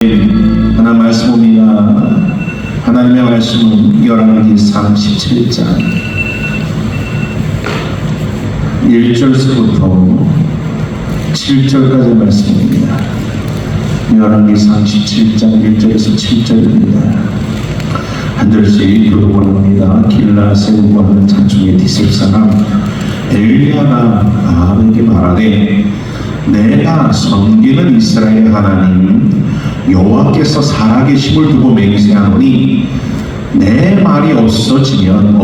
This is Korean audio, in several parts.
하나님 말씀입니다. 하나님의 말씀은 열왕기상 17장 1절부터 7절까지 말씀입니다. 열왕기상 17장 1절에서 7절입니다. 한 절씩 교독합니다. 길라 세우고 하는 잔중의 디셉 사람 엘리야가 아합에게 말하되 내가 섬기는 이스라엘 하나님 여호와께서 살아계심을 두고 맹세하노니 내 말이 없으면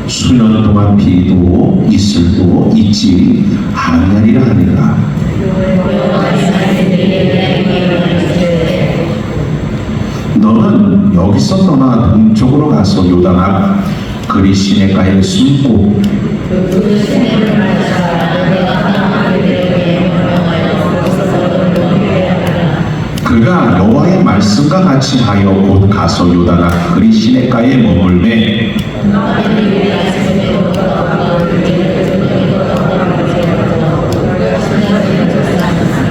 수년 동안 비도 이슬도 있지 아니하리라 하니라. 너는 여기서 떠나 동쪽으로 가서 요단 앞 그리 시내가에 숨고 그가 여호와의 말씀과 같이 하여 곧 가서 요단 앞 그리 시내가에 머물매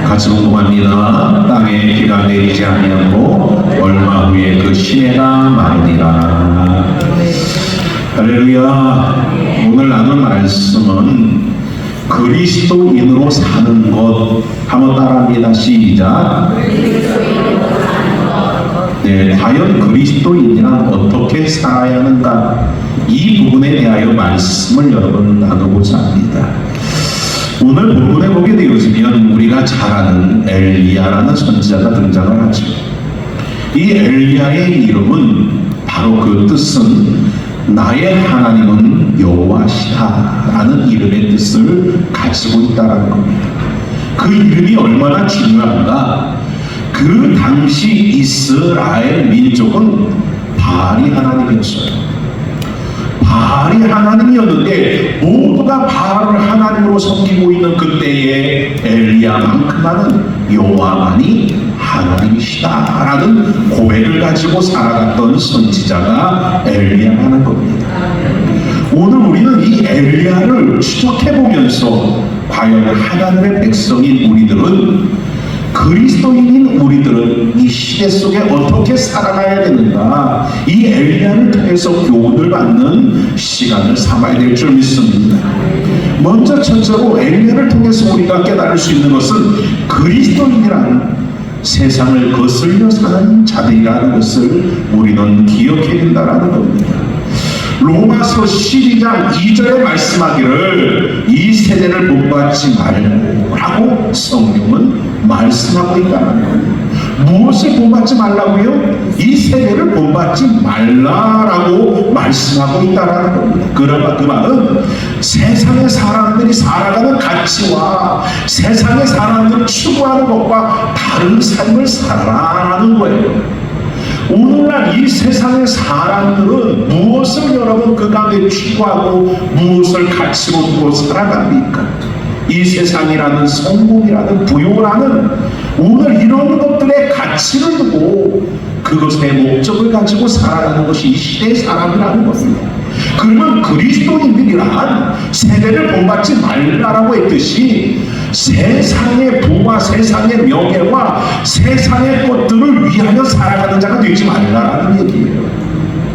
같이 공동합니다. 땅에 비가 내리지 아니하고 얼마 후에 그 시내가 마르니라. 할렐루야. 오늘 나눌 말씀은 그리스도인으로 사는 것. 한번 따라합니다. 시작. 네, 과연 그리스도인이란 어떻게 살아야 하는가? 이 부분에 대하여 말씀을 여러분 나누고자 합니다. 오늘 본문에 보게 되어지면 우리가 잘 아는 엘리야라는 선지자가 등장을 하죠. 이 엘리야의 이름은 바로 그 뜻은 나의 하나님은 여호와시다라는 이름의 뜻을 가지고 있다는 겁니다. 그 이름이 얼마나 중요한가? 그 당시 이스라엘 민족은 바알이 하나님이었어요. 바알이 하나님이었는데 모두가 바알을 하나님으로 섬기고 있는 그때의 엘리야만큼만은 여호와만이 하나님이시다라는 고백을 가지고 살아갔던 선지자가 엘리야라는 겁니다. 오늘 우리는 이 엘리야를 추적해보면서 과연 하나님의 백성인 우리들은 그리스도인인 우리들은 이 시대 속에 어떻게 살아가야 되는가, 이 엘리야를 통해서 교훈을 받는 시간을 삼아야 될 줄 믿습니다. 먼저 첫째로 엘리야를 통해서 우리가 깨달을 수 있는 것은 그리스도인이라는 세상을 거슬려 사는 자들이라는 것을 우리는 기억해야 된다는 겁니다. 로마서 12장 2절에 말씀하기를 이 세대를 본받지 말라고 성경은 말씀하고 있다는 거예요. 무엇을 본받지 말라고요? 이 세대를 본받지 말라라고 말씀하고 있다는 겁니다. 그러나 그 말은 세상의 사람들이 살아가는 가치와 세상의 사람들이 추구하는 것과 다른 삶을 살아라는 거예요. 오늘날 이 세상의 사람들은 무엇을 여러분 그 가운데 추구하고 무엇을 가치로 두고 살아갑니까? 이 세상이라는 성공이라는 부요라는 오늘 이런 것들의 가치를 두고 그것의 목적을 가지고 살아가는 것이 이 시대의 사람이라는 것입니다. 그러면 그리스도인들이란 세대를 본받지 말라라고 했듯이 세상의 부와 세상의 명예와 세상의 것들을 위하여 살아가는 자가 되지 말라라는 얘기예요.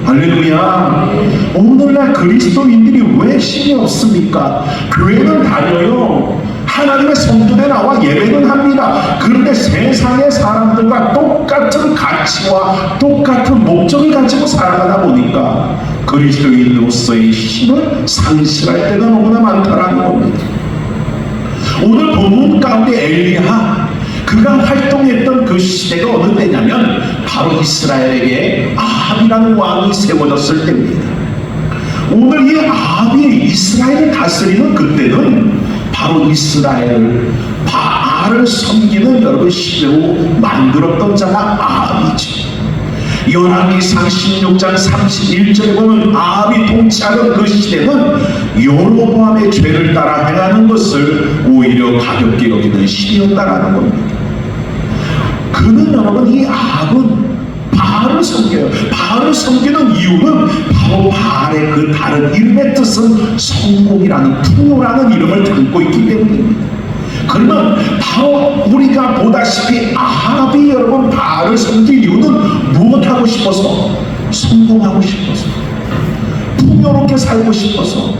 할렐루야. 오늘날 그리스도인들이 왜 힘이 없습니까? 교회는 다녀요. 하나님의 성전에 나와 예배는 합니다. 그런데 세상의 사람들과 똑같은 가치와 똑같은 목적을 가지고 살아가다 보니까 그리스도인으로서의 힘을 상실할 때가 너무나 많다라는 겁니다. 오늘 본문 가운데 엘리야, 그가 활동했던 그 시대가 어느 때냐면 바로 이스라엘에게 아합이라는 왕이 세워졌을 때입니다. 오늘 이 아합이 이스라엘을 다스리는 그때는 바로 이스라엘 바알을 섬기는 여러분 시대로 만들었던 자가 아합이죠. 열왕기상 16장 31절에 보면 아합이 통치하던 그 시대는 여로보암의 죄를 따라 행하는 것을 오히려 가볍게 여기는 시대였다라는 겁니다. 그는 여러분 이 아합은 바알을 섬겨요. 바알을 섬기는 이유는 바로 바알의 그 다른 이름의 뜻은 성공이라는 풍요라는 이름을 담고 있기 때문입니다. 그러면 바로 우리가 보다시피 아합이 여러분 바알을 섬길 이유는 무엇하고 싶어서? 성공하고 싶어서, 풍요롭게 살고 싶어서,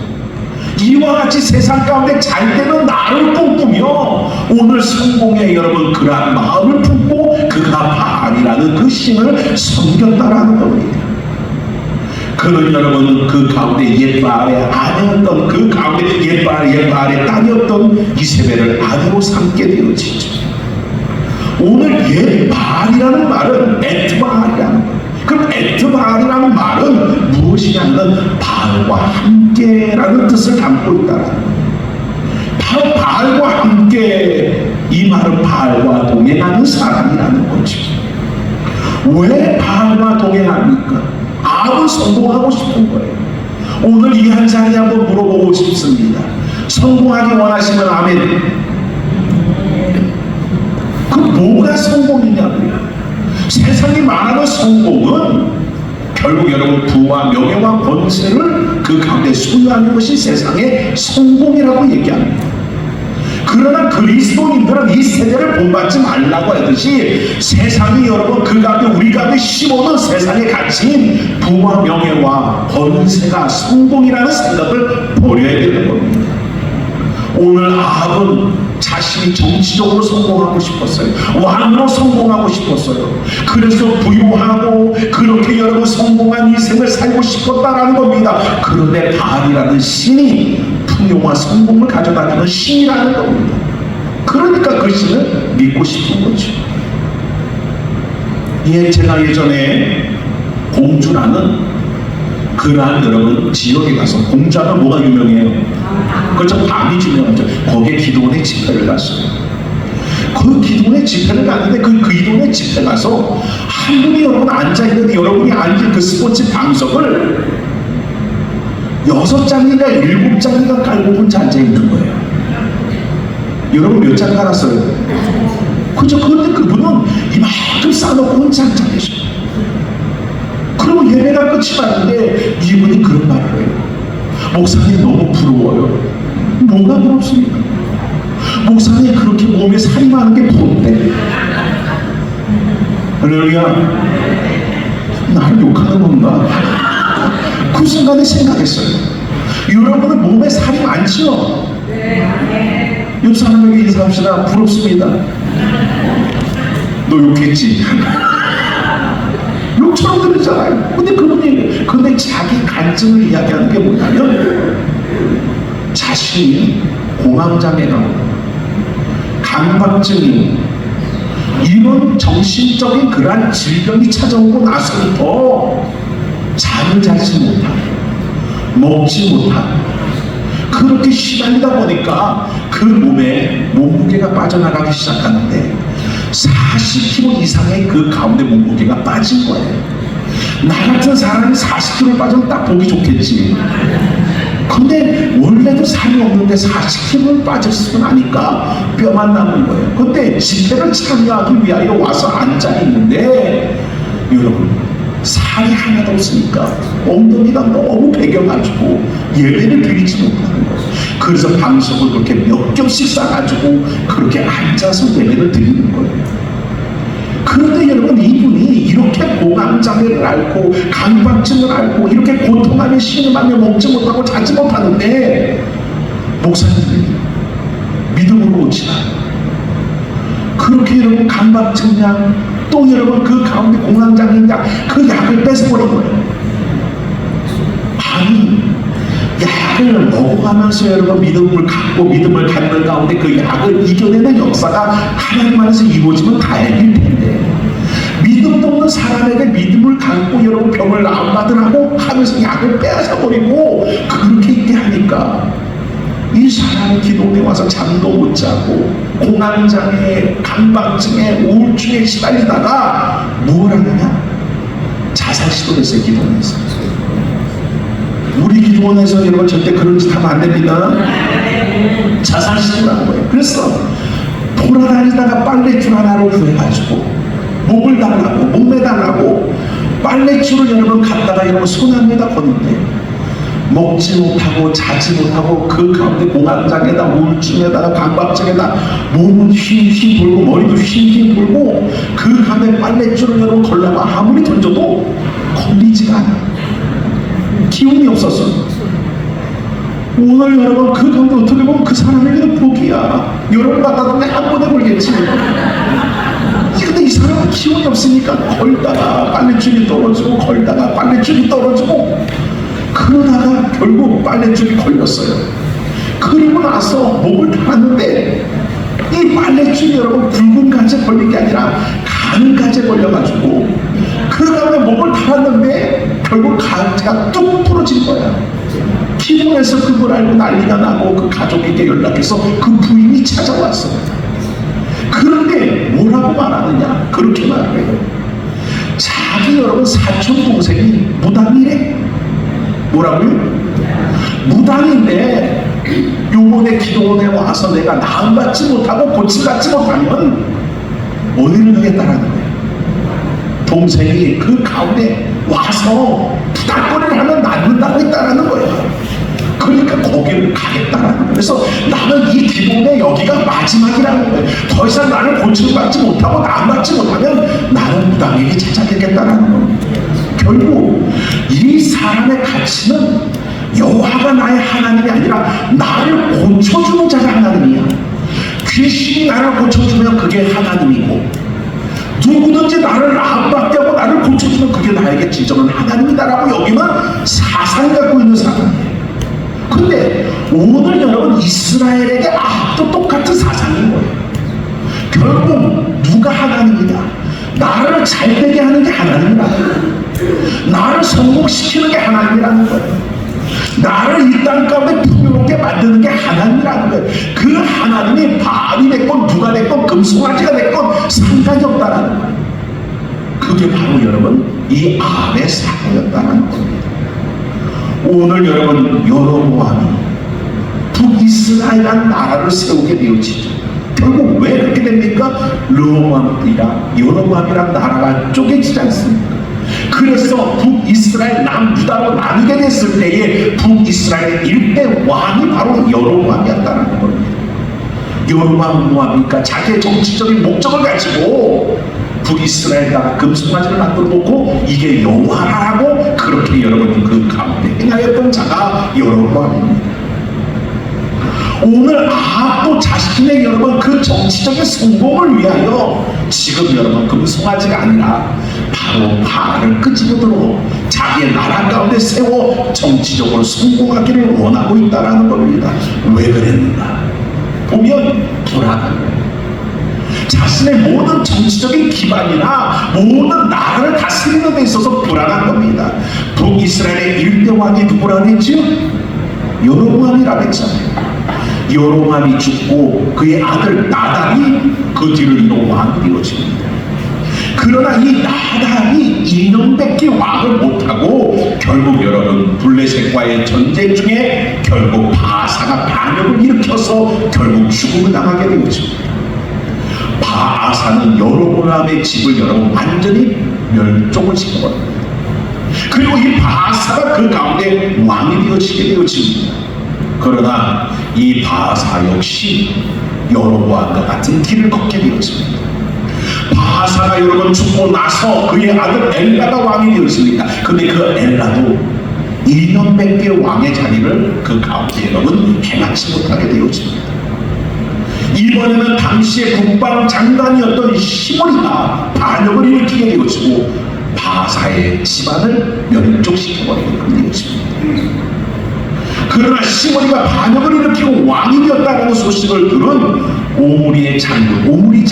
이와 같이 세상 가운데 잘 되는 나를 꿈꾸며 오늘 성공에 여러분 그러한 마음을 품고 그가 바알이라는 그 신을 섬겼다라는 겁니다. 그는 여러분 그 가운데 옛바알의 아내였던, 그 가운데 옛바알의 딸이었던 이세벨을 아내로 삼게 되어지죠. 오늘 옛바알이라는 말은 에트바알이라는 거예요. 그럼 에트바알이라는 말은 무엇이냐면 바알과 함께라는 뜻을 담고 있다는 거예요. 바로 바알과 함께, 이 말은 바알과 동행하는 사람이라는 거죠. 왜 바알과 동행합니까? 아합은 성공하고 싶은 거예요. 오늘 이 한 자리에 한번 물어보고 싶습니다. 성공하기 원하시면 아멘. 그 뭐가 성공이냐고요? 세상이 말하는 성공은 결국 여러분 부와 명예와 권세를 그 가운데 소유하는 것이 세상의 성공이라고 얘기합니다. 그러나 그리스도인들은 이 세대를 본받지 말라고 하듯이 세상이 여러분 그 가운데 우리 가운데 심어놓은 세상의 가치인 부와 명예와 권세가 성공이라는 생각을 버려야 되는 겁니다. 오늘 아합은 자신이 정치적으로 성공하고 싶었어요. 왕으로 성공하고 싶었어요. 그래서 부유하고 그렇게 여러분 성공한 인생을 살고 싶었다라는 겁니다. 그런데 바알이라는 신이 풍요와 성공을 가져다주는 신이라는 겁니다. 그러니까 그 신을 믿고 싶은 거죠. 제가 예전에 공주라는 그러한 여러분 지역에 가서, 공주하면 뭐가 유명해요? 그렇죠, 밤이 유명하죠. 거기에 기도원의 집회를 갔어요. 그 기도원의 집회를 갔는데 그 기도원의 집회 가서 한 분이 여러분 앉아있는데, 여러분이 앉은 그 스포츠 방석을 6장인가 7장인가 깔고 혼자 앉아있는 거예요. 여러분 몇 장 깔았어요? 그죠? 그런데 그분은 이만큼 쌓아놓고 혼자 앉아계셔요. 그러면 예배가 끝이 났는데 이분이 그런 말을 해요. 목사님 너무 부러워요. 뭐가 부럽습니까? 목사님 그렇게 몸에 살이 많은 게 부럽대. 할렐루야. 나를 욕하는 건가? 그 순간에 생각했어요. 여러분은 몸에 살이 많죠? 옆 사람에게 인사합시다. 부럽습니다. 너 욕했지? 욕처럼 들리잖아요. 근데 자기 간증을 이야기하는 게 뭐냐면, 자신이 공황장애가, 강박증이, 이런 정신적인 그러한 질병이 찾아오고 나서부터 잠을 자지 못하고 먹지 못하고 그렇게 시달리다 보니까 그 몸에 몸무게가 빠져나가기 시작하는데 40kg 이상의 그 가운데 몸무게가 빠진 거예요. 나 같은 사람이 40kg 빠지면 딱 보기 좋겠지. 근데 원래도 살이 없는데 40kg 빠졌으면 하니까 뼈만 남은 거예요. 근데 집회를 참여하기 위하여 와서 앉아있는데 여러분 살이 하나도 없으니까 엉덩이가 너무 배겨가지고 예배를 드리지 못하는 거예요. 그래서 방석을 그렇게 몇 겹씩 싸가지고 그렇게 앉아서 예배를 드리는 거예요. 그런데 여러분 이분이 이렇게 공황장애를 앓고 강박증을 앓고 이렇게 고통하며 신음하며 먹지 못하고 자지 못하는데 목사님들이 믿음으로 오지라 그렇게 여러분 강박증이냐 또 여러분 그 가운데 공황장애냐 그 약을 뺏어버린 거예요. 아니 약을 먹어가면서 여러분 믿음을 갖고 믿음을 갖는 가운데 그 약을 이겨내는 역사가 하나님 안에서 이루어지면 다행일 텐데 믿음도 없는 사람에게 믿음을 갖고 여러분 병을 안 받으라고 하면서 약을 빼앗아버리고 그렇게 있게 하니까 이 사람이 기도원에 와서 잠도 못 자고 공황장애, 강박증에, 우울증에 시달리다가 뭘 하느냐? 자살 시도를 했어요. 기도원에서. 우리 기도원에서 여러분 절대 그런 짓 하면 안 됩니다. 자살 시도를 한 거예요. 그래서 돌아다니다가 빨래줄 하나를 구해가지고 목을 달라고 몸매 달라고 빨래줄을 여러분 갖다가 여러분 손 안에다 걷는데 먹지 못하고 자지 못하고 그 가운데 공황장애다, 우울증에다가 강박증에다 몸은 휘휘 돌고 머리도 휘휘 돌고 그 가운데 빨랫줄을 여러분 걸다가 아무리 던져도 걸리지가 않아. 기운이 없었어. 오늘 여러분 그 가운데 어떻게 보면 그 사람에게는 복이야. 여러분 같다던데 한 번에 걸겠지. 근데 이 사람은 기운이 없으니까 걸다가 빨랫줄이 떨어지고 걸다가 빨랫줄이 떨어지고 그러다가 결국 빨랫줄이 걸렸어요. 그리고 나서 목을 달았는데 이 빨랫줄이 여러분 굵은 가지에 걸린 게 아니라 가는 가지에 걸려가지고 그 다음에 목을 달았는데 결국 가지가 뚝 부러진 거야. 피곤해서 그걸 알고 난리가 나고 그 가족에게 연락해서 그 부인이 찾아왔어요. 그런데 뭐라고 말하느냐? 그렇게 말해요. 자기 여러분 사촌 동생이 무당이래. 뭐라고요? 무당인데 요번에 기도원에 와서 내가 나음받지 못하고 고침받지 못하면 어디를 가겠다라는 거예요. 동생이 그 가운데 와서 부닥거리를 하면 낫는다고 했다라는 거예요. 그러니까 거기를 가겠다라는 거예요. 그래서 나는 이 기도원에 여기가 마지막이라는 거예요. 더 이상 나를 고침받지 못하고 나음받지 못하면 나는 무당에게 찾아가겠다라는 거예요. 결국 이 사람의 가치는 여호와가 나의 하나님이 아니라 나를 고쳐주는 자가 하나님이야. 귀신이 나를 고쳐주면 그게 하나님이고 누구든지 나를 나음받게 하고 나를 고쳐주면 그게 나에게 진정한 하나님이다라고 여기는 사상을 갖고 있는 사람이에요. 근데 오늘 여러분 이스라엘에게 또 똑같은 사상인 거예요. 결국 누가 하나님이다. 나를 잘되게 하는 게 하나님이라는 거예요. 나를 성공시키는 게 하나님이라는 거예요. 나를 이 땅 가운데 풍요롭게 만드는 게 하나님이라는 거예요. 그 하나님이 바알이 됐건 누가 됐건 금송아지가 됐건 상관이 없다라는 거예요. 그게 바로 여러분 이 암의 사고였다는 겁니다. 오늘 여러분 여로보암이 북이스라엘이라는 나라를 세우게 되어지죠. 결국 왜 그렇게 됩니까? 여로보암이란 나라가 쪼개지지 않습니까? 그래서 북이스라엘 남유다로 나누게 됐을 때에 북이스라엘 일대 왕이 바로 여로보암이었다는 겁니다. 여로보암 뭐합니까? 자기의 정치적인 목적을 가지고 북이스라엘과 금송아지를 만들어 놓고 이게 여호와라고 그렇게 여러분 그 가운데 행하였던 자가 여로보암입니다. 오늘 아합도 자신의 여러분 그 정치적인 성공을 위하여 지금 여러분 금송아지가 아니라 바로 바알을 끄집어들어 자기의 나라 가운데 세워 정치적으로 성공하기를 원하고 있다는 겁니다. 왜 그랬는가? 보면 불안한 거예요. 자신의 모든 정치적인 기반이나 모든 나라를 다스리는 데 있어서 불안한 겁니다. 북이스라엘의 일대 왕이 누구라고 했죠? 여로보암이라고 했잖아요. 여로보암이 죽고 그의 아들 나답이 그 뒤를 이어 왕이 되어집니다. 그러나 이 나답이 2년밖에 왕을 못하고 결국 여러분 블레셋과의 전쟁 중에 결국 바아사가 반역을 일으켜서 결국 죽음을 당하게 되어집니다. 바아사는 여로보암의 집을 여러분 완전히 멸종을 시켜버립니다. 그리고 이 바아사가 그 가운데 왕이 되어지게 되어집니다. 그러나 이 바아사 역시 여로보암과 같은 길을 걷게 되었습니다. 바아사가 여러분 죽고 나서 그의 아들 엘라가 왕이 되었습니다. 근데 그 엘라도 1년밖에 왕의 자리를 그 가운데 여러분 행하지 못하게 되었습니다. 이번에는 당시의 국방장관이었던 시므리가 반역을 일으키게 되었고 바아사의 집안을 멸족시켜버리게 되었습니다. 그러나 시므리가 반역을 일으키고 왕이 되었다는 소식을 들은 오므리 장군이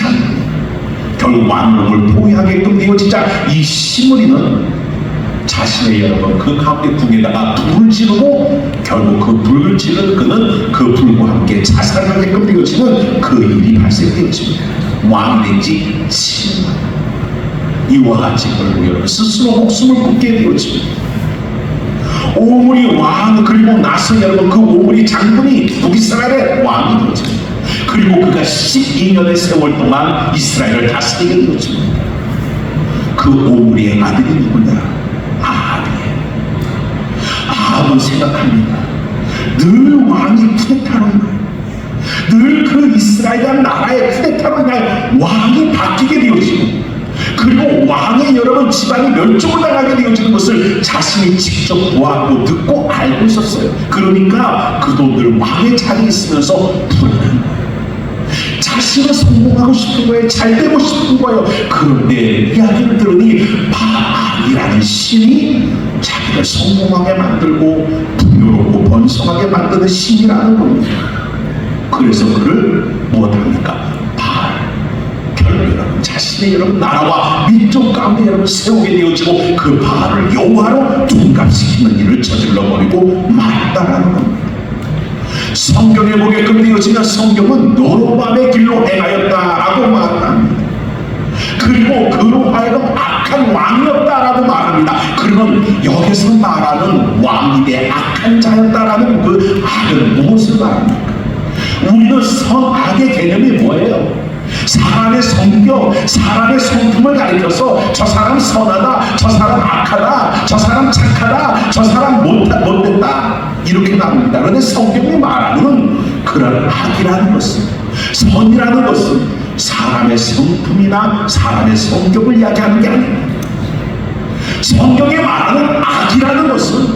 결국 왕국을 포위하게끔 되어지자 이 시므리는 자신의 여러분 그 가운데 궁에다가 불을 지르고 결국 그 불을 지른 그는 그 불과 함께 자살하게끔 되어지는 그 일이 발생되었습니다. 왕이 된 지 7년 이와 같이 결국 여러분 스스로 목숨을 끊게 되어집니다. 오므리 왕 그리고 나서 여러분 그 오므리 장군이 북이스라엘의 왕이 되어집니다. 그리고 그가 12년의 세월 동안 이스라엘을 다스리게 되어집니다. 그 오므리의 아들이 누구냐? 아합이에요. 저는 생각합니다. 늘 왕이 쿠데타로 인하여, 늘 그 이스라엘 나라의 쿠데타로 인하여 왕이 바뀌게 되어지고, 그리고 왕의 여러분 집안이 멸종을 당하게 되어지는 것을 자신이 직접 보았고 듣고 알고 있었어요. 그러니까 그도 늘 왕의 자리에 있으면서 불안한 거예요. 자신은 성공하고 싶은 거예요. 잘 되고 싶은 거예요. 그런데 이야기를 들으니 바알이라는 신이 자기를 성공하게 만들고 풍요롭고 번성하게 만드는 신이라는 겁니다. 그래서 그를 무엇합니까? 여러분 자신의 여러분 나라와 민족 가운데 여러분 세우게 되어지고 그 바알을 여호와로 둔갑시키는 일을 저질러 버리고 말았다라는 겁니다. 성경에 보게끔 되어지는 성경은 여로보암의 길로 행하였다라고 말합니다. 그리고 그로 하여금 악한 왕이었다라고 말합니다. 그러면 여기서 말하는 왕이 대 악한 자였다라는 그 악은 무엇을 말합니까? 우리는 선악의 개념이 뭐예요? 사람의 성격, 사람의 성품을 가리켜서 저 사람 선하다, 저 사람 악하다, 저 사람 착하다, 저 사람 못됐다 이렇게 나옵니다. 그런데 성경이 말하는 그런 악이라는 것은, 선이라는 것은 사람의 성품이나 사람의 성격을 이야기하는 게 아닙니다. 성경이 말하는 악이라는 것은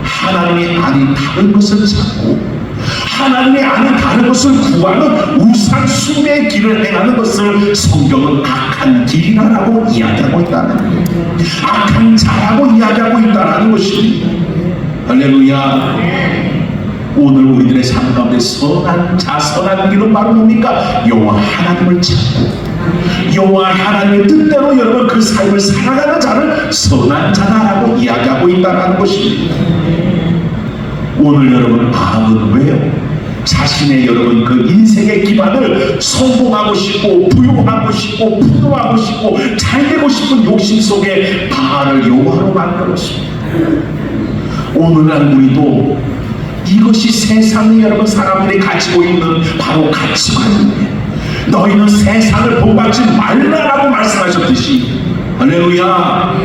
하나님이 아닌 다른 것을 찾고 하나님의 아닌 다른 것을 구하는 우상 숭배의 길을 행하는 것을 성경은 악한 길이라고 이야기하고 있다는 거예요. 악한 자라고 이야기하고 있다는 것입니다. 할렐루야. 오늘 우리들의 삶 가운데 선한 자, 선한 길은 바로 뭡니까? 여호와 하나님을 찾고 여호와 하나님의 뜻대로 여러분 그 삶을 살아가는 자를 선한 자다라고 이야기하고 있다는 것입니다. 오늘 여러분 악은 왜요? 자신의 여러분 그 인생의 기반을 성공하고 싶고 부유하고 싶고 풍요하고 싶고 잘되고 싶은 욕심 속에 바알을 여호와로 만들었습니다. 오늘날 우리도 이것이 세상에 여러분 사람들이 가지고 있는 바로 가치관입니다. 너희는 세상을 본받지 말라라고 말씀하셨듯이, 할렐루야,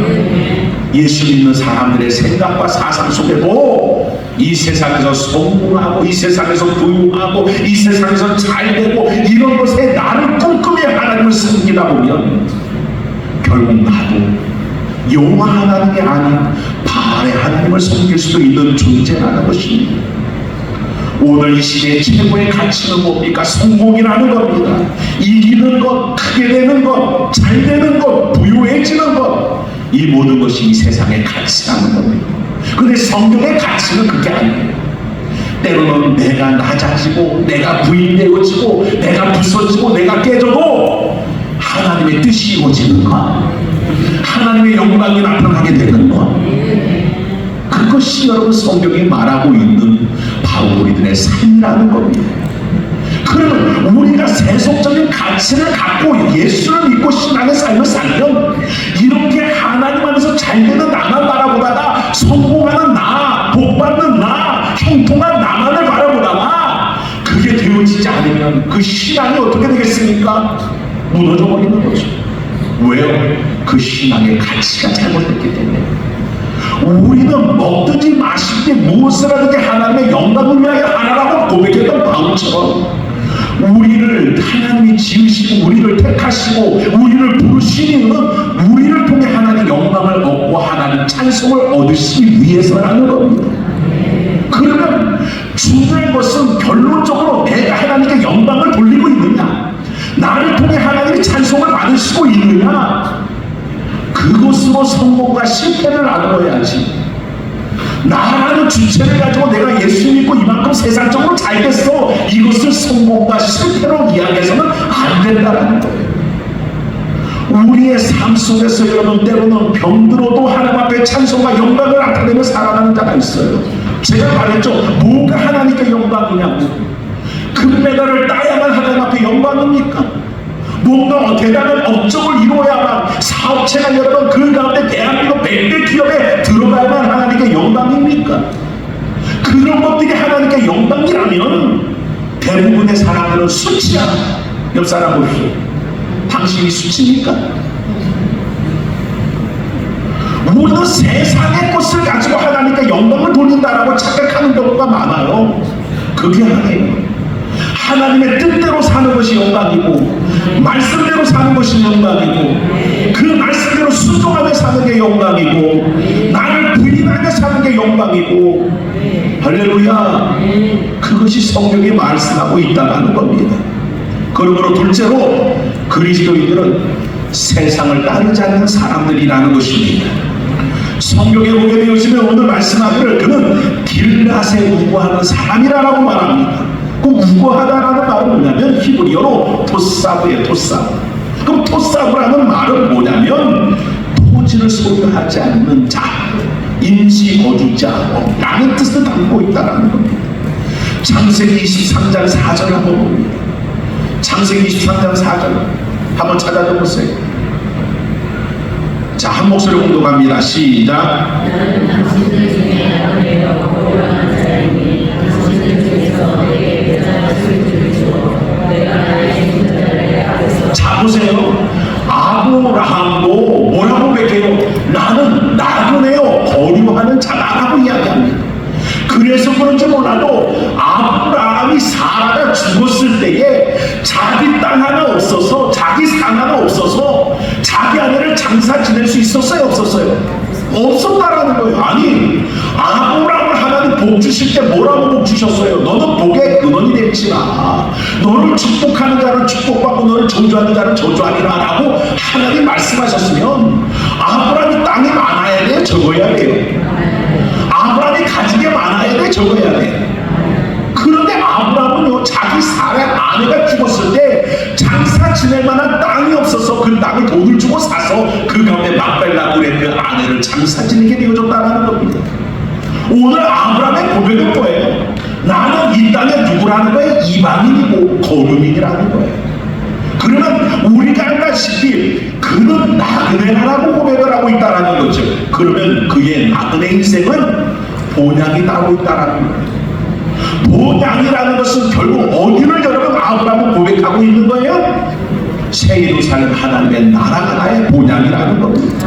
예수 믿는 사람들의 생각과 사상 속에도 이 세상에서 성공하고 이 세상에서 부유하고 이 세상에서 잘되고 이런 것에 나를 꼼꼼히 하나님을 섬기다 보면 결국 나도 여호와 하나님이 아닌 바알의 하나님을 섬길 수도 있는 존재라는 것입니다. 오늘 이 시대의 최고의 가치는 뭡니까? 성공이라는 겁니다. 이기는 것, 크게 되는 것, 잘 되는 것, 부유해지는 것, 이 모든 것이 이 세상의 가치라는 겁니다. 그런데 성경의 가치는 그게 아니에요. 때로는 내가 낮아지고 내가 부인되어지고 내가 부서지고 내가 깨져도 하나님의 뜻이 이루어지는 것, 하나님의 영광이 나타나게 되는 것, 그것이 여러분 성경이 말하고 있는 바로 우리들의 삶이라는 겁니다. 그러면 우리가 세속적인 가치를 갖고 예수를 믿고 신앙의 삶을 살면 이렇게 하나님 안에서 잘되는 나만 바라보다가 성공하는 나, 복받는 나, 형통한 나만을 바라보다가 그게 되어지지 않으면 그 신앙이 어떻게 되겠습니까? 무너져 버리는 거죠. 왜요? 그 신앙의 가치가 잘못됐기 때문에. 우리는 먹든지 마시든지 무엇을 하든지 하나님의 영광을 위하여 하나라고 고백했던 바울처럼 우리를 하나님이 지으시고 우리를 택하시고 우리를 부르시는 우리를 통해 하나님 영광을 얻고 하나님 찬송을 얻으시기 위해서라는 겁니다. 그러면 중요한 것은 결론적으로 내가 하나님께 영광을 돌리고 있느냐, 나를 통해 하나님이 찬송을 받으시고 있느냐, 그것으로 성공과 실패를 나누어야지. 나라는 주체를 가지고 내가 예수 믿고 이만큼 세상적으로 잘 됐어, 이것을 성공과 실패로 이야기해서는 안 된다는 거예요. 우리의 삶 속에서 여러분 때로는 병들어도 하나님 앞에 찬송과 영광을 나타내며 살아가는 자가 있어요. 제가 말했죠. 뭐가 하나님께 영광이냐고. 금메달을 따야만 하나님 앞에 영광입니까? 뭔가 대단한 업적을 이루어야만, 사업체가 여러분 그 가운데 대한민국 100대 기업에 들어가야만 하나님께 영광입니까? 그런 것들이 하나님께 영광이라면 대부분의 사람들은 수치야. 옆 사람 보십시오. 당신이 수치입니까? 우리는 세상의 것을 가지고 하나님께 영광을 돌린다라고 착각하는 경우가 많아요. 그게 아니에요. 하나님의 뜻대로 사는 것이 영광이고, 말씀대로 사는 것이 영광이고, 그 말씀대로 순종하며 사는 게 영광이고, 나를 부인하며 사는 게 영광이고, 할렐루야. 그것이 성경이 말씀하고 있다는 겁니다. 그러므로 둘째로 그리스도인들은 세상을 따르지 않는 사람들이라는 것입니다. 성경에 보게 되어지면 오늘 말씀하기를 그는 길앗에 우거하는 사람이라고 말합니다. 그 우거하다라는 말은 뭐냐면 히브리어로 토사브예요. 토사브. 그럼 토사브라는 말은 뭐냐면 토지를 소유하지 않는 자, 임시 거주자라는 뜻을 담고 있다는 겁니다. 창세기 23장 4절 한번 봅니다. 창세기 23장 4절 한번 찾아줘 보세요. 자, 한 목소리 공독합니다. 시작. 나는 당신들 중에 아브라함이여 거룩한 자이니 당신들 중에서 내게 여자를 주어 내가 나의 인자를 앞에서. 자, 보세요. 아브라함도 뭐라고 베껴요? 나는 나그네요 거류하는 자다라고 이야기합니다. 그래서 그런지 몰라도 아브라함이 사라가 죽었을 때에 자기 땅 하나 없어서, 자기 산 하나 없어서 자기 아내를 장사 지낼 수 있었어요? 없었어요? 없었다라는 거예요. 아니, 아브라함을 하나님 복 주실 때 뭐라고 복 주셨어요? 너는 복의 근원이 될지라, 너를 축복하는 자를 축복받고 너를 저주하는 자를 저주하리라 라고 하나님 말씀하셨으면 아브라함이 땅이 많아야 돼요? 적어야 돼요? 아브라함이 가진 게 많아야 돼? 적어야 돼? 그런데 아브라함은요, 자기 사라의 아내가 죽었을 때 장사 지낼 만한 땅이 없어서 그 땅을 돈을 주고 사서 그 가운데 막벨라굴의 그 아내를 장사 지내게 되어줬다는 겁니다. 오늘 아브라함의 고백은 뭐예요? 나는 이 땅에 누구라는 거예요? 이방인이고 거류민이라는 거예요. 그러면 우리가 알다시피 그는 나그네라고 고백을 하고 있다는 거죠. 그러면 그의 나그네 인생은 본향이 따로 있다는 거예요. 본향이라는 것은 결국 어디를 여러분 아브라함은 고백하고 있는 거예요? 새 예루살렘 하나님의 나라가 나의 본향이라는 겁니다.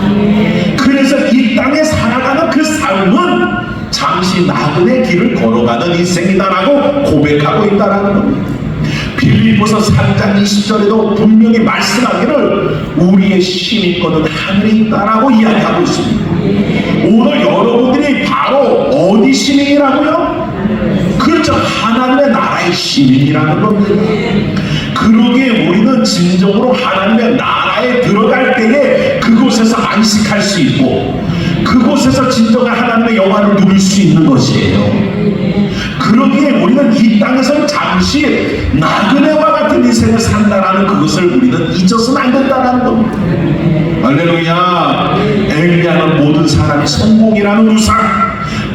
그래서 이 땅에 살아가는 그 삶은 잠시 나그네 길을 걸어가는 인생이다라고 고백하고 있다는 겁니다. 빌립보서 3장 20절에도 분명히 말씀하기를 우리의 시민권은 하늘에 있다라고 이야기하고 있습니다. 오늘 여러분들이 바로 어디 시민이라고요? 그렇죠. 하나님의 나라의 시민이라는 겁니다. 그러기에 우리는 진정으로 하나님의 나라에 들어갈 때에 그곳에서 안식할 수 있고 그곳에서 진정한 하나님의 영화를 누릴 수 있는 것이에요. 그러기에 우리는 이 땅에서 잠시 나그네와 같은 인생을 산다라는 그것을 우리는 잊어서는 안 된다는 겁니다. 할렐루야. 엘리야는 모든 사람이 성공이라는 우상,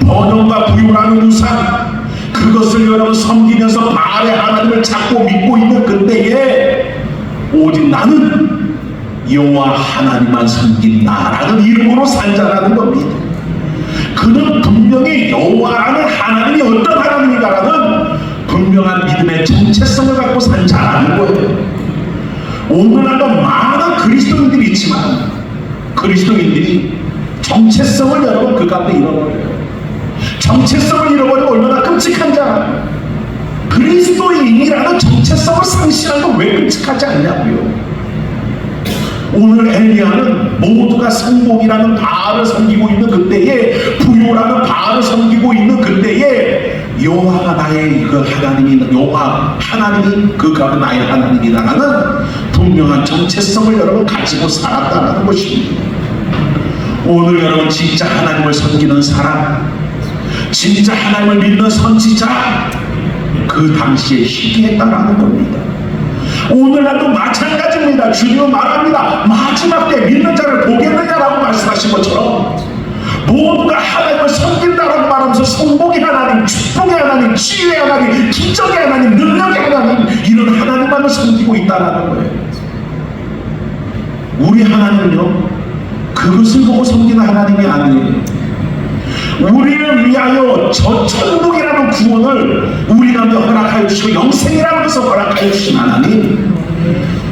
번영과 부유라는 우상, 그것을 여러분 섬기면서 바알의 하나님을 찾고 믿고 있는 그때에 오직 나는 여호와 하나님만 섬긴다라는 이름으로 산자라는 겁니다. 그는 분명히 여호와라는 하나님이 어떤 하나님인가라는 분명한 믿음의 정체성을 갖고 산 자라는 거예요. 오늘날도 많은 그리스도인들이 있지만 그리스도인들이 정체성을 여러분 그 가운데 잃어버려요. 정체성을 잃어버리면 얼마나 끔찍한 자. 그리스도인이라는 정체성을 상실한 건 왜 끔찍하지 않냐고요. 오늘 엘리야는 모두가 성공이라는 바알을 섬기고 있는 그때에, 부요라는 바알을 섬기고 있는 그때에 여호와가 나의 그 하나님이, 여호와 하나님이 그 가운데 나의 하나님이다라는 분명한 정체성을 여러분 가지고 살았다는 것입니다. 오늘 여러분 진짜 하나님을 섬기는 사람, 진짜 하나님을 믿는 선지자, 그 당시에 희귀했다라는 겁니다. 오늘날도 마찬가지입니다. 주님은 말합니다. 마지막 때 믿는 자를 보겠느냐라고 말씀하신 것처럼 모두가 하나님을 섬긴다라고 말하면서 성공의 하나님, 축복의 하나님, 치유의 하나님, 기적의 하나님, 능력의 하나님, 이런 하나님만을 섬기고 있다라는 거예요. 우리 하나님은요, 그것을 보고 섬기는 하나님이 아니에요. 우리를 위하여 저 천국이라는 구원을 우리 가운데 허락하여 주시고 영생이라는 것을 허락하여 주신 하나님,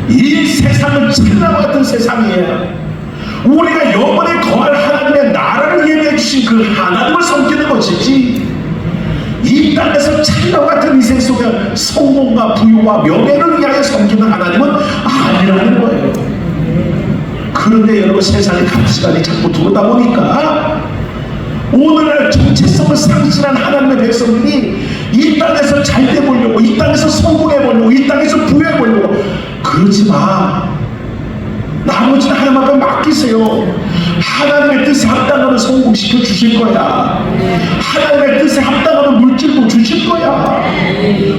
이 세상은 천당 같은 세상이에요. 우리가 영원히 거할 하나님의 나라를 주신 그 하나님을 섬기는 것이지, 이 땅에서 찰나와 같은 인생 속에 성공과 부유와 명예를 위하여 섬기는 하나님은 아니라는 거예요. 그런데 여러분, 세상의 가치관이 자꾸 들어오다 보니까 오늘날 정체성을 상실한 하나님의 백성들이 이 땅에서 잘돼 보려고, 이 땅에서 성공해 보려고, 이 땅에서 부유해 보려고, 그러지 마. 나머지는 하나님 앞에 맡기세요. 하나님의 뜻에 합당하면 성공시켜 주실 거야. 하나님의 뜻에 합당하면 물질도 주실 거야.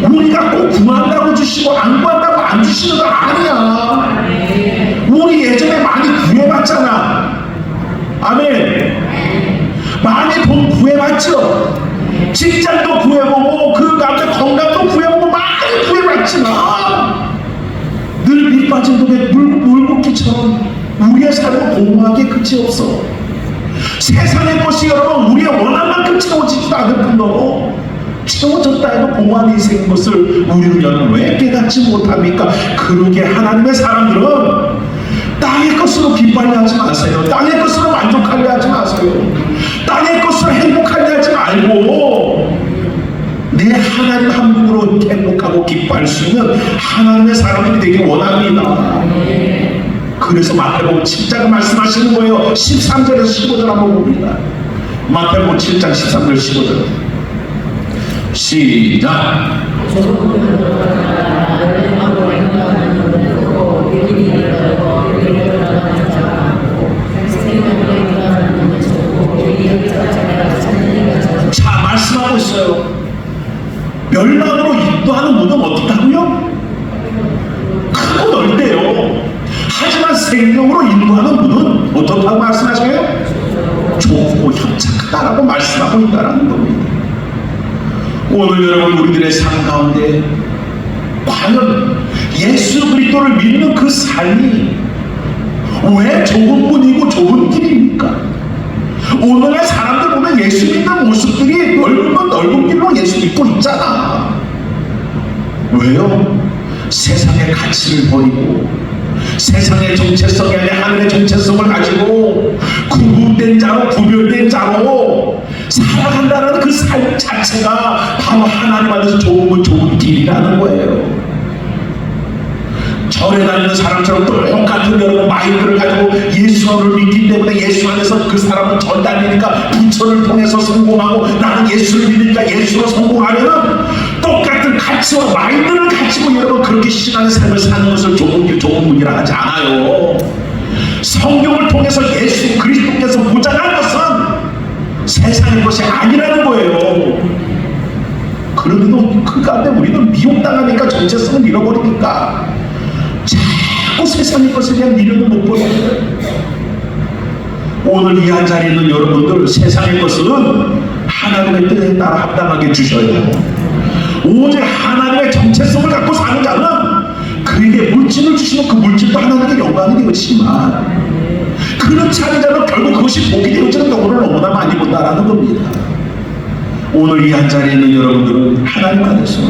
우리가 꼭 구한다고 주시고 안 구한다고 안 주시는 거 아니야. 우리 예전에 많이 구해봤잖아. 아멘. 많이 돈 구해봤죠. 직장도 구해보고 그 가운데 건강도 구해보고 많이 구해봤지만 늘 밑빠진 독에 물붓기처럼 우리의 삶은 공허하게 끝이 없어. 세상의 것이 여러분 우리의 원한 만큼 채워지지도 않을 뿐더러 채워졌다 해도 공허한 인생의 것을 우리는 여러분 왜 깨닫지 못합니까? 그러게 하나님의 사람들은 땅의 것으로 기뻐하려 하지 마세요. 땅의 것으로 만족하려 하지 마세요. 땅의 것으로 행복하려 하지 말고 내 하나님 한 분으로 행복하고 기뻐할 수 있는 하나님의 사람들이 되길 원합니다. 그래서 마태복음 7장 말씀하시는 거예요. 13절에서 15절 한번 봅니다. 마태복음 7장 13절 15절 시작. 자, 말씀하고 있어요. 멸망으로 인도하는 문은 어떻다고요? 크고 넓대요. 하지만 생명으로 인도하는 문은 어떻다고 말씀하셔요? 좁고 협착하다라고 말씀하고 있다는 겁니다. 오늘 여러분 우리들의 삶 가운데 과연 예수 그리스도를 믿는 그 삶이 왜 좁은 문이고 좁은 길입니까? 오늘날 사람들 보면 예수 믿는 모습들이 넓은 건 넓은 길로 예수 믿고 있잖아. 왜요? 세상의 가치를 버리고 세상의 정체성이 아니라 하늘의 정체성을 가지고 구분된 자로 구별된 자로 살아간다는 그 삶 자체가 바로 하나님 안에서 좋은 길이라는 거예요. 절에 다니는 사람처럼 똑같은 여러분 마인드를 가지고 예수를 믿기 때문에 예수 안에서 그 사람은 절 다니니까 부처를 통해서 성공하고 나는 예수를 믿으니까 예수로 성공하려는 똑같은 가치와 마인드를 가지고 여러분 그렇게 신앙의 삶을 사는 것을 좋은 길 좋은 문이라 하지 않아요. 성경을 통해서 예수 그리스도께서 보장한 것은 세상의 것이 아니라는 거예요. 그런데도 그 가운데 우리는 미혹당하니까 정체성을 잃어버리니까 자꾸 세상의 것에 대한 미련을 못 보는 거예요. 오늘 이 한 자리에 있는 여러분들 세상의 것은 하나님의 뜻에 따라 합당하게 주셔요. 오직 하나님의 정체성을 갖고 사는 자는 그에게 물질을 주시면 그 물질도 하나님의 영광이 되었지만 그렇지 않은 자는 결국 그것이 복이 되어지는 경우를 너무나 많이 본다라는 겁니다. 오늘 이 한 자리에 있는 여러분들은 하나님 안에서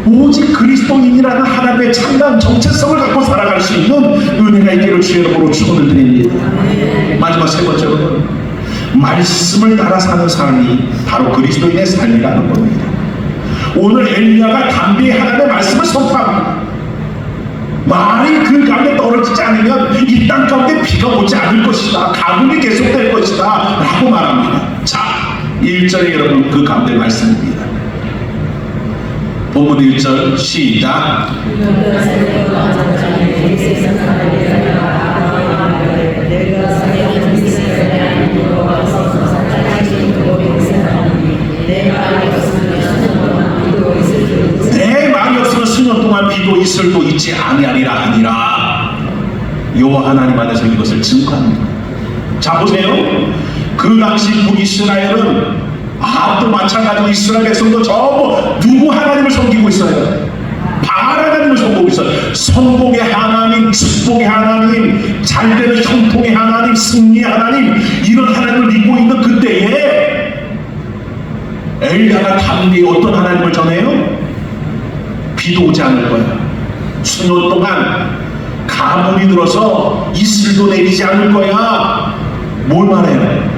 오직 그리스도인이라는 하나님의 참다운 정체성을 갖고 살아갈 수 있는 은혜가 있기를 주의 이름으로 축원을 드립니다. 마지막 세 번째로 말씀을 따라 사는 삶이 바로 그리스도인의 삶이라는 겁니다. 오늘 엘리야가 담대히 하나님의 말씀을 선포합니다. 말이 그 가운데 떨어지지 않으면 이 땅 가운데 비가 오지 않을 것이다. 가뭄이 계속될 것이다 라고 말합니다. 자, 1절에 여러분 그 가운데 말씀입니다. 본문 1절 시작. 내 말이 없으면 수년 동안 비도 이슬도 있지 아니하리라 하니라. 여호와 하나님 안에서 이것을 증거합니다. 자 보세요. 그 당시 북이스라엘은 아합도 마찬가지로 이스라엘 백성도 전부 누구 하나님을 섬기고 있어요? 바알 하나님을 섬기고 있어요. 성공의 하나님, 축복의 하나님, 잘되는 형통의 하나님, 승리의 하나님, 이런 하나님을 믿고 있는 그때에 엘리야가 담대히 어떤 하나님을 전해요? 비도 오지 않을 거야. 수년 동안 가뭄이 들어서 이슬도 내리지 않을 거야. 뭘 말해요?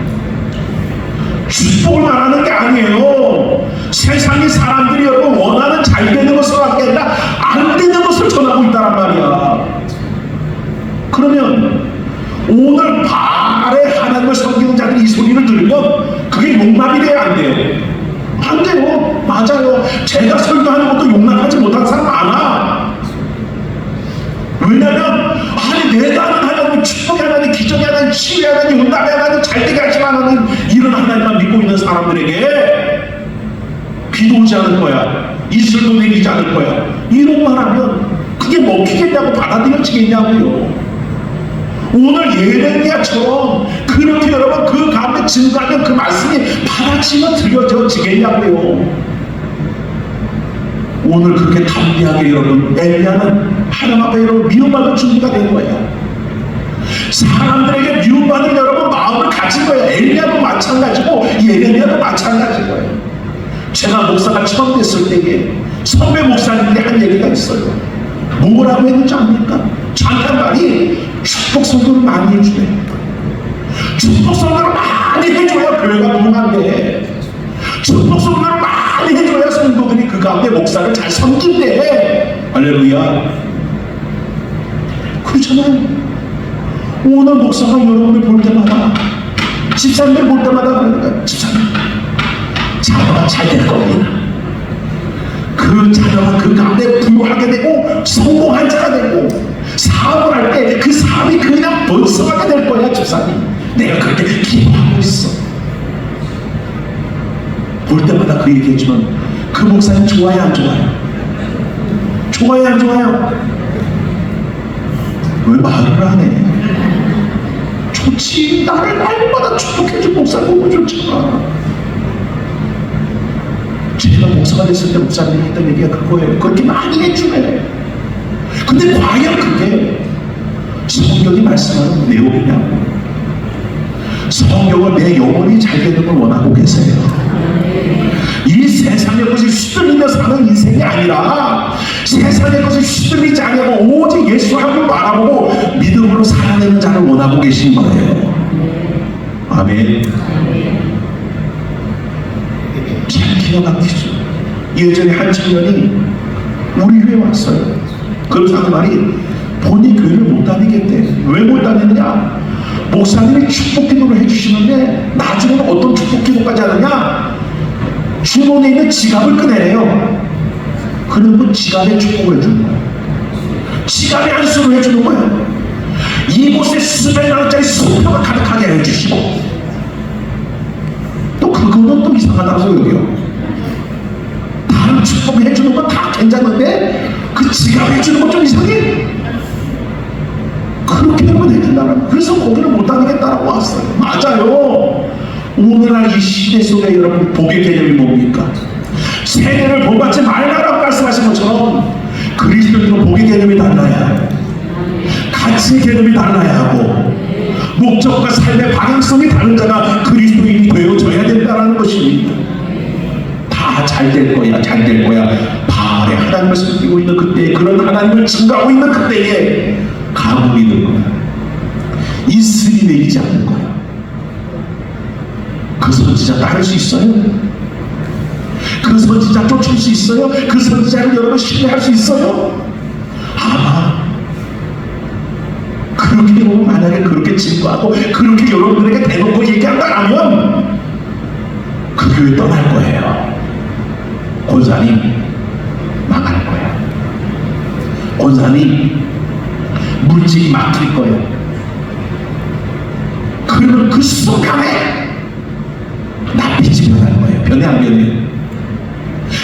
축복을 말하는 게 아니에요. 세상의 사람들이 여러분 원하는 잘 되는 것을 하는 게 아니라 안 되는 것을 전하고 있다란 말이야. 그러면 오늘 발에 하나님을 섬기는 자들이 이 소리를 들으면 그게 용납이 돼야 안 돼요? 안 돼요. 맞아요. 제가 설교하는 것도 용납하지 못한 사람 많아. 왜냐면 아니 내가 하는 하나님, 축복의 하나님, 기적의 하나님, 치유의 하나님, 용납의 하나님, 잘되게 하시는 이런 하나님만 믿고 있는 사람들에게 비도 오지 않을 거야, 이슬도 내리지 않을 거야, 이런 말 하면 그게 먹히겠냐고, 받아들여지겠냐고요. 오늘 예레미야처럼 그렇게 여러분 그 가운데 증거하면 그 말씀이 받아치면 들려지겠냐고요. 오늘 그렇게 담대하게 여러분 엘리야는 하나님 앞에 여러분 미움받을 준비가 된 거예요. 사람들에게 미움받을 여러분 마음을 가진 거예요. 엘리야도 마찬가지고 예레미야도 마찬가지인 거예요. 제가 목사가 처음 됐을 때에 선배 목사님들이 한 얘기가 있어요. 뭐라고 했는지 압니까? 잠깐만이 축복 선교를 많이 해주래. 축복 선교를 많이 해줘야 교회가 동안돼. 축복 선교를 많이 해줘야 성도들이 그 가운데 목사를 잘 섬긴대. 할렐루야. 그렇잖아요. 오늘 목사가 여러분을 볼 때마다, 집사님을 볼 때마다 그러는 거예요. 집사님, 자녀가 잘 될 겁니다. 그 자녀가 그 가운데 부유하게 되고 성공한 자가 되고 사업을 할 때 그 사업이 그냥 번성하게 될 거야. 집사님, 내가 그렇게 기도하고 있어. 볼 때마다 그 얘기해주면 그 목사님 좋아요 안 좋아요? 좋아요 안 좋아요? 왜 말을 안 해? 좋지. 나를 날마다 축복해준 목사 너무 좋잖아. 제가 목사가 됐을 때 목사님이 했던 얘기가 그거예요. 그렇게 많이 해주네. 근데 과연 그게 성경이 말씀하는 내용이냐고. 성경은 내 영혼이 잘 되는 걸 원하고 계세요. 이 세상의 것이 휘둘리며 사는 인생이 아니라 세상의 것이 휘둘리지 않고 오직 예수 한 분 바라보고 믿음으로 살아내는 자를 원하고 계신 거예요. 아멘. 잘 기억하시죠? 예전에 한 청년이 우리 교회에 왔어요. 그러면서 하는 말이 본인 교회를 못 다니겠대. 왜 못 다니느냐? 목사님이 축복 기도를 해주시는데 나중에는 어떤 축복 기도까지 하느냐? 주머니에 있는 지갑을 꺼내래요. 그리고 지갑에 축복을 해주는 거예요. 지갑에 안수를 해주는 거예요. 이곳에 수백만 원짜리 수표가 가득하게 해주시고, 또 그거는 또 이상하다고 여겨요. 다른 축복 해주는 건 다 괜찮은데 그 지갑 해주는 건 좀 이상해. 그렇게 하면 해준다는. 그래서 거기를 못 다니겠다라고 왔어요. 맞아요. 오늘날 이 시대 속에 여러분 복의 개념이 뭡니까? 세례를 본받지 말라라고 말씀하신 것처럼 그리스도인은 복의 개념이 달라야, 가치의 개념이 달라야 하고, 목적과 삶의 방향성이 다른 자가 그리스도인이 되어져야 된다는 것입니다. 다 잘 될 거야, 잘 될 거야. 발에 하나님을 섬기고 있는 그때에, 그런 하나님을 증거하고 있는 그때에 가뭄이 들 거야. 이슬이 내리지 않는 거야. 그 선지자 따를 수 있어요? 그 선지자 쫓을 수 있어요? 그 선지자를 여러분 신뢰할 수 있어요? 아마 그렇게 여러분 만약에 그렇게 증거하고 그렇게 여러분들에게 대놓고 얘기한다면 그 교회 떠날 거예요. 곤산이 망할 거예요. 곤산이 물질이 막힐 거예요. 그러면 그 순간에 낯빛이 변할 거예요. 변해 안 변해?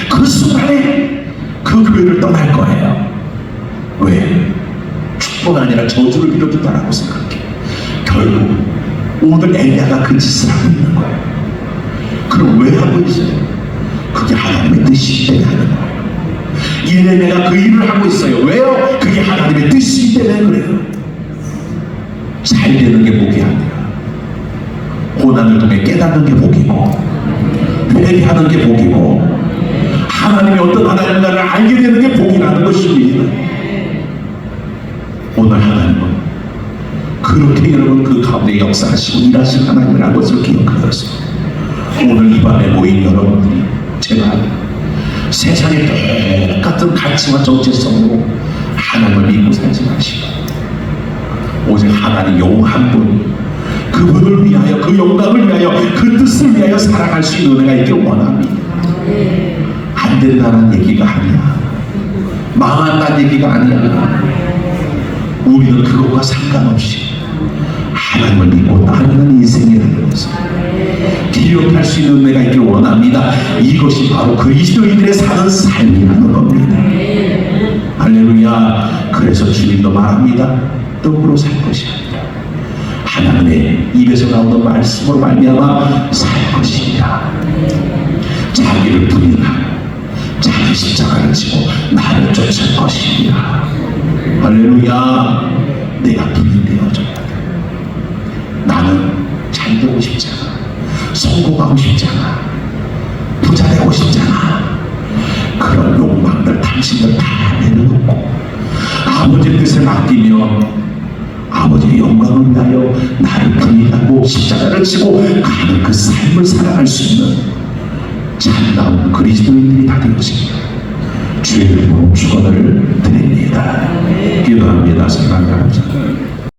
그 순간에 그 교회를 떠날 거예요. 왜? 축복 아니라 저주를 빌어준다라고 생각해. 결국 오늘 엘리야가 그 짓을 하고 있는 거예요. 그럼 왜 하고 있어요? 그게 하나님의 뜻이기 때문에 하는 거예요. 예레미야가 그 일을 하고 있어요. 왜요? 그게 하나님의 뜻이기 때문에 그래요. 잘 되는 게 복이 아니라 고난을 통해 깨닫는 게 복이고, 회개하는 게 복이고, 하나님이 어떤 하나님인가를 알게 되는 게 복이라는 것입니다. 오늘 하나님은 그렇게 여러분 그 가운데 역사하시고 일하신 하나님이라는 것을 기억하여서 오늘 이 밤에 모인 여러분들이 제발 세상의 똑같은 가치와 정체성으로 하나님을 믿고 살지 마시고 오직 하나님 용 한 분, 그분을 위하여, 그 영광을 위하여, 그 뜻을 위하여 살아갈 수 있는 은혜가 있길 원합니다. 안 된다는 얘기가 아니야. 망한다는 얘기가 아니야. 우리는 그것과 상관없이 하나님을 믿고 따르는 인생이라는 것을 기억할 수 있는 은혜가 있길 원합니다. 이것이 바로 그리스도인들의 사는 삶이라는 겁니다. 할렐루야. 그래서 주님도 말합니다. 떡으로 살 것이 아니라 하나님의 입에서 나오는 말씀으로 말미암아 살 것이니라. 자기를 부인하고 자기 십자가를 지고 나를 쫓을 것이니라. 할렐루야. 내가 부인되어져야 돼. 나는 잘 되고 싶지 않아. 성공하고 싶지 않아. 부자 되고 싶지 않아. 그런 욕망들 당신들 다 내려놓고 아버지 뜻에 맡기며 아버지의 영광을 위하여 나를 부인하고 십자가를 지고 가는 그 삶을 살아갈 수 있는 참다운 그리스도인들이 다 되어집니다. 주의 이름으로 축원을